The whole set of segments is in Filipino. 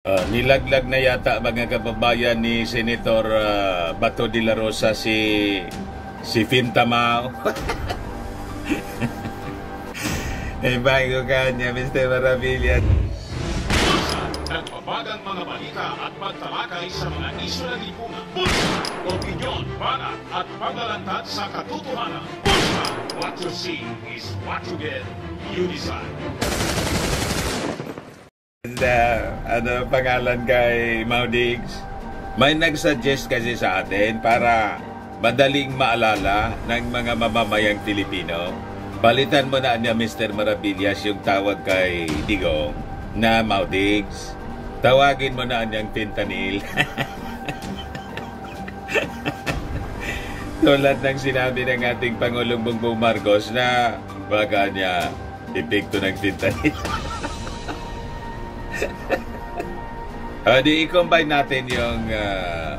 Nilaglag na yata mga kababayan ni Senator Bato de la Rosa si Fintamao. Bago kanya, Mr. Maravillas. Nagbabagang mga balita at pagtalakay sa mga isyu na lipunan. Bulsa, opinyon, banat at paglalantad sa katotohanan. Bulsa, what you see is what you get. You decide. Ano pangalan kay Maudigs? May nagsuggest kasi sa atin para madaling maalala ng mga mamamayang Pilipino. Balitan mo na niya, Mr. Maravillas, yung tawag kay Digong na Maudigs. Tawagin mo na niyang fentanyl. Tulad ng sinabi ng ating Pangulong Bongbong Marcos na baka niya epekto ng fentanyl. Di i-combine natin yung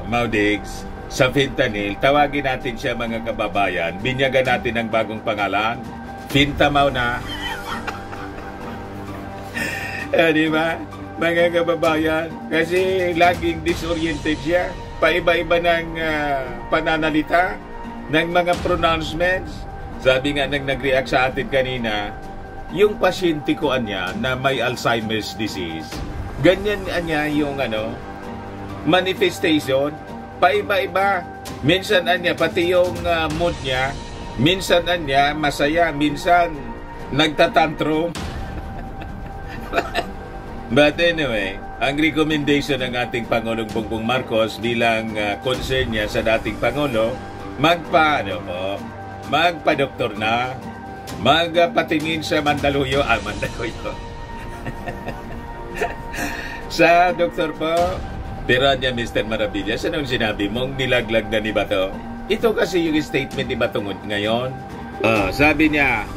Maudigs sa fentanyl. Tawagin natin siya, mga kababayan. Binyagan natin ang bagong pangalan. Fintamao na. Di ba? Mga kababayan. Kasi laging disoriented siya. Paiba-iba ng pananalita, ng mga pronouncements. Sabi nga nang nag-react sa atin kanina, yung pasyente ko anya na may Alzheimer's disease, ganyan anya yung manifestation, paiba-iba. Minsan anya, pati yung mood niya, minsan anya masaya, minsan nagtatantrum. But anyway, ang recommendation ng ating Pangulong Bongbong Marcos bilang concern niya sa dating Pangulo, magpa-doktor na, magpatingin sa Mandaluyong, sa doktor po. Pero niya, Mr. Maravillas, anong sinabi mong nilaglag na ni Bato? Ito kasi yung statement ni Bato ngayon. Sabi niya,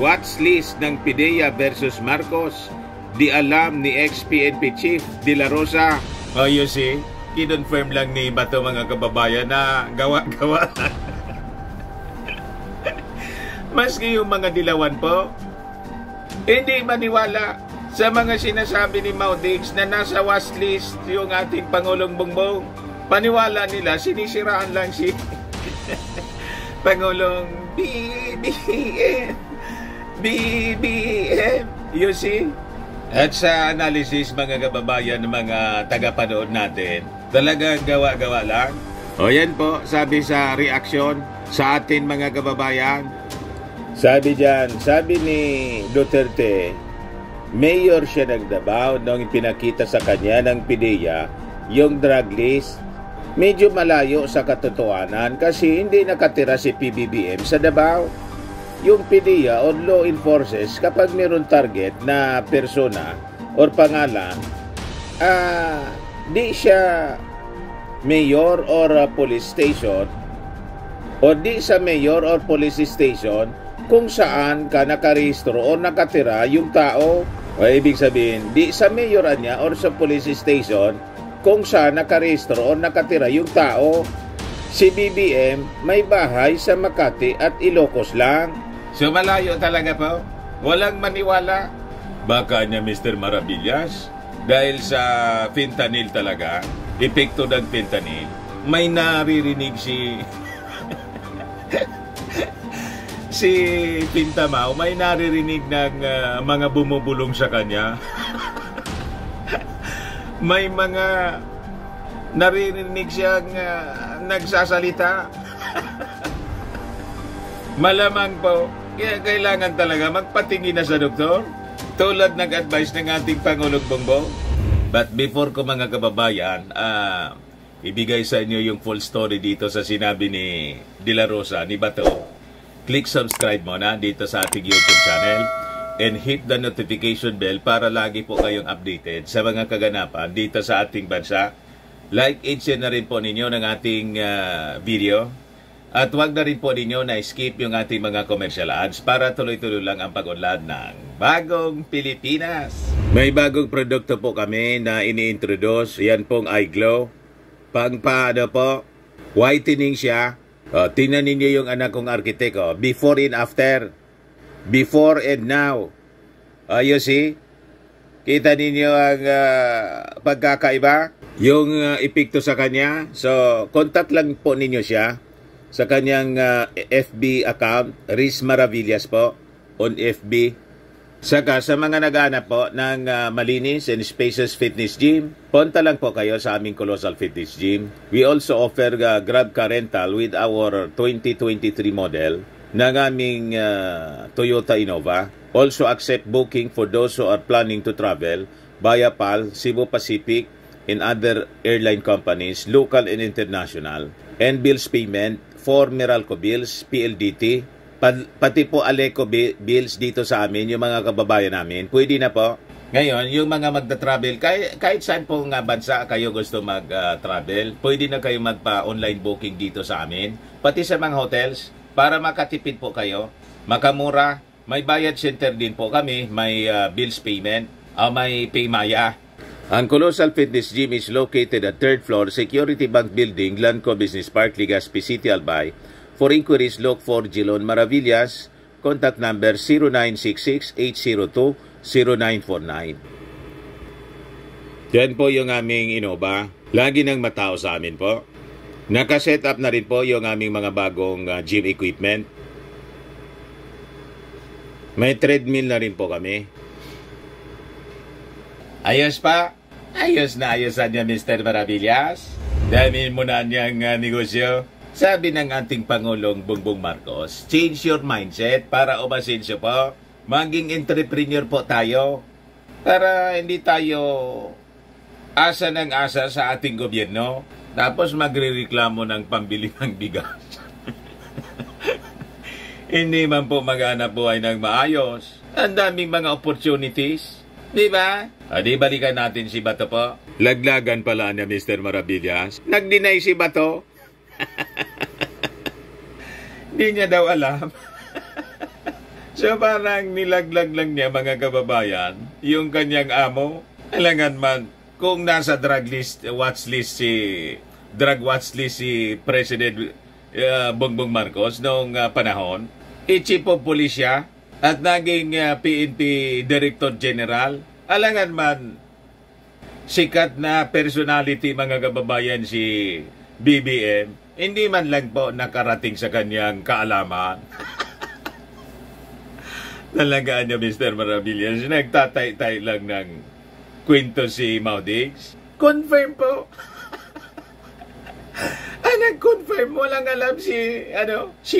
watch list ng PIDEA versus Marcos, di alam ni ex-PNP Chief de la Rosa. You see, kinonfirm lang ni Bato, mga kababayan, na gawa-gawa. Maski yung mga dilawan po, hindi maniwala sa mga sinasabi ni Maudigs na nasa watch list yung ating Pangulong Bongbong. Paniwala nila, sinisiraan lang si Pangulong BBM. You see? At sa analysis, mga kababayan, ng mga tagapanood natin, talagang gawa-gawa lang. O yan po, sabi sa reaksyon sa atin, mga kababayan. Sabi dyan, sabi ni Duterte, mayor siya ng Davao nung pinakita sa kanya ng PIDEA yung drug list. Medyo malayo sa katotohanan kasi hindi nakatira si PBBM sa Davao. Yung PIDEA or law enforcers, kapag mayroon target na persona or pangalan, di siya mayor or police station o di sa mayor or police station kung saan ka nakarehistro o nakatira yung tao. O ibig sabihin, di sa mayoran niya or sa police station kung saan nakarehistro o nakatira yung tao. Si BBM may bahay sa Makati at Ilocos lang. So malayo talaga po. Walang maniwala. Baka niya, Mr. Maravillas, dahil sa fentanyl talaga, epekto ng fentanyl, may naririnig si Fintamao, may naririnig ng mga bumubulong sa kanya. May mga naririnig siyang nagsasalita. Malamang po, kaya kailangan talaga magpatingin na sa doktor, tulad ng advice ng ating Pangulong Bongbong. But before ko, mga kababayan, ibigay sa inyo yung full story dito sa sinabi ni De La Rosa, ni Bato, click subscribe muna dito sa ating YouTube channel and hit the notification bell para lagi po kayong updated sa mga kaganapan dito sa ating bansa. Like and share na rin po ninyo ng ating video. At huwag na rin po ninyo na skip yung ating mga commercial ads para tuloy-tuloy lang ang pag-unlad ng Bagong Pilipinas. May bagong produkto po kami na ini-introduce. Yan pong iGlow. Paano po, whitening siya. Tingnan ninyo yung anak kong arkitek. Before and after. Before and now. You see? Kita ninyo ang pagkakaiba, yung epekto sa kanya. So, contact lang po ninyo siya sa kanyang FB account, Riz Maravillas po, on FB. Saka sa mga naghahanap po ng malinis and spacious fitness gym, punta lang po kayo sa aming Colossal Fitness Gym. We also offer Grab Car Rental with our 2023 model ng aming Toyota Innova. Also accept booking for those who are planning to travel via PAL, Cebu Pacific, and other airline companies, local and international. And bills payment for Meralco Bills, PLDT, pati po Aleco Bills dito sa amin, yung mga kababayan namin. Pwede na po. Ngayon, yung mga magta-travel, kahit saan pong bansa kayo gusto mag-travel, pwede na kayo magpa-online booking dito sa amin. Pati sa mga hotels, para makatipid po kayo, makamura. May bayad center din po kami, may bills payment, may Paymaya. Ang Colossal Fitness Gym is located at 3rd floor, Security Bank Building, Lanco Business Park, Legazpi City, Albay. For inquiries, look for Jilon Maravillas. Contact number 0966-802-0949. Yan po yung aming Innova. Lagi nang matao sa amin po. Naka-set up na rin po yung aming mga bagong gym equipment. May treadmill na rin po kami. Ayos pa? Ayos na ayosan niya, Mr. Maravillas. Dami mo na niyang negosyo. Sabi ng ating Pangulong Bongbong Marcos, change your mindset para umasenso po. Maging entrepreneur po tayo. Para hindi tayo asa ng asa sa ating gobyerno. Tapos magre-reklamo ng pambili ng bigas. Hindi man po maghanap buhay ng maayos. Ang daming mga opportunities. Di ba? Di balikan natin si Bato po. Laglagan pala niya, Mr. Maravillas. Nag-deny si Bato. Di niya daw alam. So parang nilaglag lang niya, mga kababayan, yung kanyang amo. Alangan man, kung nasa drug watch list si President Bongbong Marcos noong panahon, chief of police siya at naging PNP Director General. Alangan man, sikat na personality, mga kababayan, si BBM, hindi man lang po nakarating sa kanyang kaalaman. Talagaan niya, Mr. Maravillas, nagtatay-tay lang ng kwento si Maudix. Confirm po. Nag-confirm mo lang alam si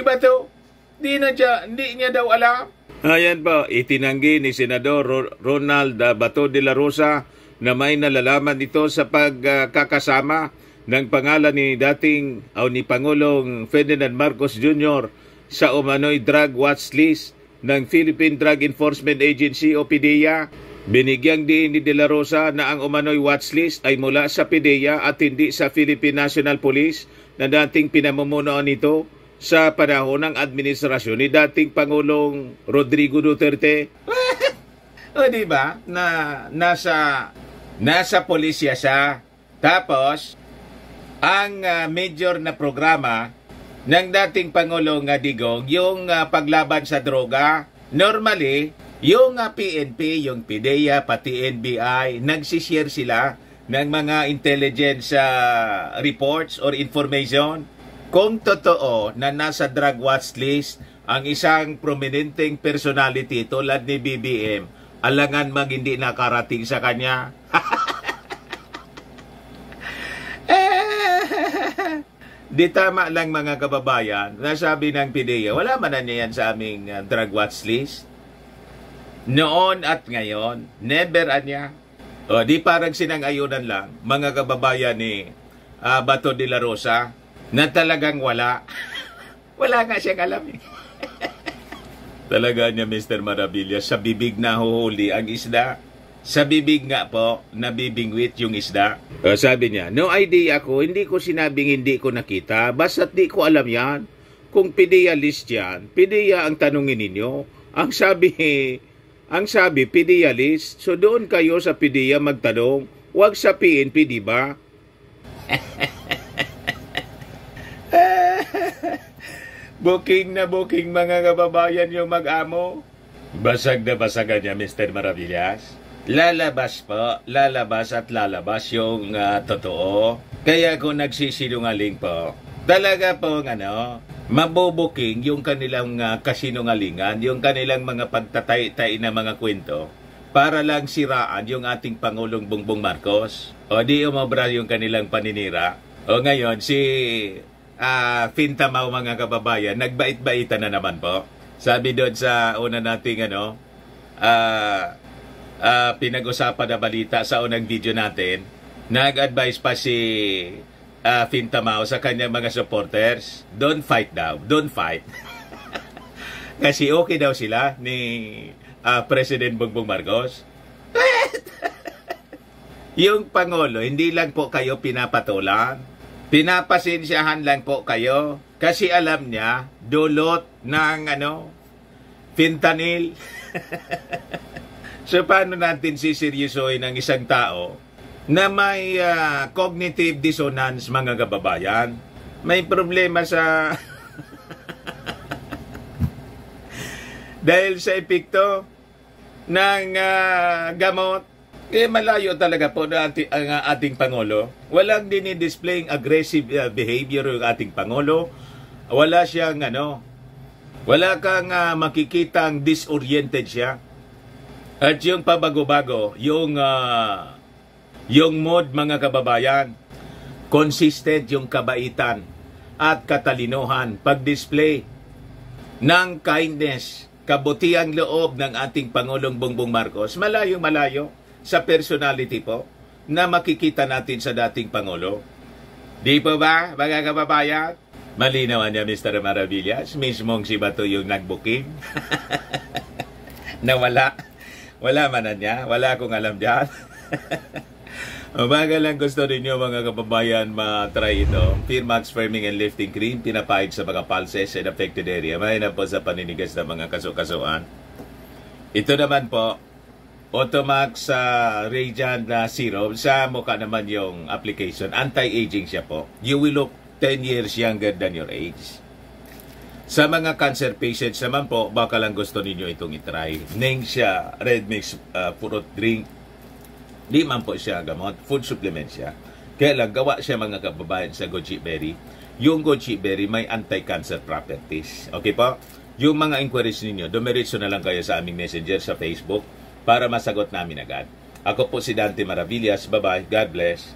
Bato. Di niya daw alam. Ayan po, itinanggi ni Senador Ronald Bato de la Rosa na may nalalaman ito sa pagkakasama ng pangalan ni ni Pangulong Ferdinand Marcos Jr. sa umano'y drug watch list ng Philippine Drug Enforcement Agency o PDEA. Binigyang diin ni De La Rosa na ang umano'y watch list ay mula sa PDEA at hindi sa Philippine National Police na dating pinamumunuan nito sa panahon ng administrasyon ni dating Pangulong Rodrigo Duterte. O diba? Nasa polisya siya. Tapos, ang major na programa ng dating Pangulong Digong, yung paglaban sa droga. Normally, yung PNP, yung PDEA, pati NBI, nagsishare sila ng mga intelligence reports or information. Kung totoo na nasa drug watch list ang isang prominenteng personality tulad ni BBM, alangan mang hindi nakarating sa kanya. Di tama lang, mga kababayan, nasabi ng PDEA, wala man na niyan sa aming drug watch list. Noon at ngayon, never anya. O di parang sinang-ayunan lang, mga kababayan ni Bato de la Rosa, na talagang wala. Wala nga siyang alam eh. Talaga niya, Mr. Maravillas, sa bibig na huhuli ang isda. Sa bibig nga po, nabibingwit yung isda. Sabi niya, no idea ako, hindi ko sinabing hindi ko nakita, basta't di ko alam yan. Kung PDEA list yan, PDEA ang tanungin ninyo. Ang sabi PDEA list, so doon kayo sa PDEA magtanong, wag sa PNP, di ba? Booking na booking, mga kababayan, yung mag-amo. Basag na basagan niya, Mr. Maravillas. lalabas po, lalabas at lalabas yung totoo. Kaya kung nagsisinungaling po, talaga po mabubuking yung kanilang kasinungalingan, yung kanilang mga pagtatay-tay na mga kwento para lang siraan yung ating Pangulong Bongbong Marcos. O di umobra yung kanilang paninira. O ngayon, si Fintamao mga kababayan, nagbait-baitan na naman po. Sabi doon sa una nating pinag-usapan na balita sa unang video natin, nag-advise pa si Fintamao sa kanyang mga supporters, don't fight daw, don't fight. Kasi okay daw sila ni President Bongbong Marcos. Yung Pangulo, hindi lang po kayo pinapatulan, pinapasensyahan lang po kayo kasi alam niya dulot ng fentanyl. So paano natin siseryosohin ang isang tao na may cognitive dissonance mga kababayan? May problema sa dahil sa epekto ng gamot. Malayo talaga po ang ating Pangulo. Walang dinidisplay aggressive behavior yung ating Pangulo. Wala siyang wala kang makikitang disoriented siya. At yung pabago-bago, yung mood mga kababayan, consistent yung kabaitan at katalinuhan, pag-display ng kindness, kabutiang loob ng ating Pangulong Bongbong Marcos, malayo-malayo sa personality po na makikita natin sa dating Pangulo. Di po ba, mga kababayan? Malinawan niya, Mr. Maravillas, mismong si Bato yung nag-booking. Na wala man na niya, wala akong alam dyan. Umaga lang gusto ninyo mga kababayan matry ito. Firmax Firming and Lifting Cream, pinapahid sa mga pulses and affected area. Mahina po sa paninigas ng mga kasukasuan. Ito naman po, Automax Radiant Serum. Sa mukha naman yung application. Anti-aging siya po. You will look 10 years younger than your age. Sa mga cancer patients naman po, baka lang gusto ninyo itong itry. Ning siya, red mix fruit drink. Di man po siya gamot. Food supplement siya. Kaya lang, gawa siya mga kababayan sa goji berry. Yung goji berry may anti-cancer properties. Okay po? Yung mga inquiries ninyo, dumiretso na lang kayo sa aming messenger sa Facebook para masagot namin agad. Ako po si Dante Maravillas. Bye-bye. God bless.